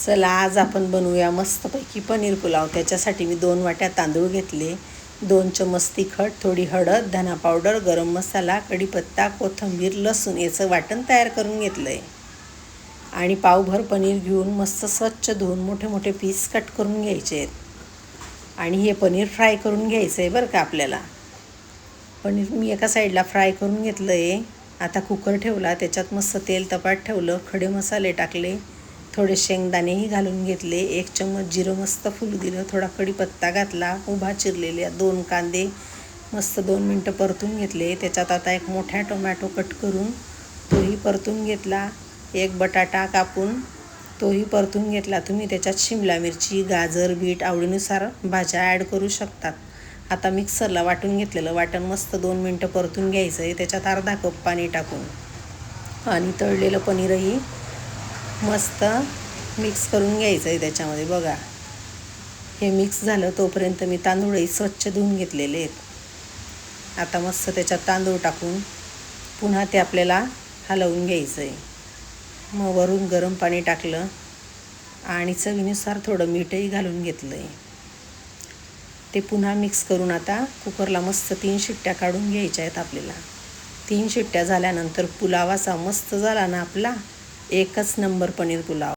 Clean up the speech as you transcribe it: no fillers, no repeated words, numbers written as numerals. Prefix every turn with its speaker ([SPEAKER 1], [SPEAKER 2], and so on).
[SPEAKER 1] चला आज आपण बनवूया मस्तपैकी पनीर पुलाव. त्याच्यासाठी मी 2 वाट्या तांदूळ घेतले, 2 चमच तिखट, थोडी हळद, धना पावडर, गरम मसाला, कढीपत्ता, कोथिंबीर, लसूण याचं वाटण तयार करून घेतलं आहे. आणि पावभर पनीर घेऊन मस्त स्वच्छ धुवून मोठे मोठे पीस कट करून घ्यायचे आहेत. आणि हे पनीर फ्राय करून घ्यायचं आहे बरं का आपल्याला. पनीर मी एका साईडला फ्राय करून घेतलं आहे. आता कुकर ठेवला, त्याच्यात मस्त तेल तपात ठेवलं, खडे मसाले टाकले, थोडे शेंगदाणेही घालून घेतले, 1 चम्मच जिरं मस्त फुलू दिलं, थोडा कढीपत्ता घातला, उभा चिरलेले 2 कांदे मस्त 2 मिनटं परतून घेतले. त्याच्यात आता एक मोठा टोमॅटो कट करून तोही परतून घेतला, 1 बटाटा कापून तोही परतून घेतला. तुम्ही त्याच्यात शिमला मिरची, गाजर, बीट आवडीनुसार भाज्या ॲड करू शकतात. आता मिक्सरला वाटून घेतलेलं वाटण मस्त 2 मिनटं परतून घ्यायचं आहे. त्याच्यात अर्धा कप पाणी टाकून आणि तळलेलं पनीरही मस्त मिक्स करून घ्यायचं आहे त्याच्यामध्ये. बघा हे मिक्स झालं तोपर्यंत मी तांदूळही स्वच्छ धुवून घेतलेले आहेत. आता मस्त त्याच्यात तांदूळ टाकून पुन्हा ते आपल्याला हलवून घ्यायचं आहे. मग वरून गरम पाणी टाकलं आणि चवीनुसार थोडं मीठही घालून घेतलं आहे. ते पुन्हा मिक्स करून आता कुकरला मस्त 3 शिट्ट्या काढून घ्यायच्या आहेत आपल्याला. 3 शिट्ट्या झाल्यानंतर पुलाव असा मस्त झाला ना आपला, एकच नंबर पनीर पुलाव.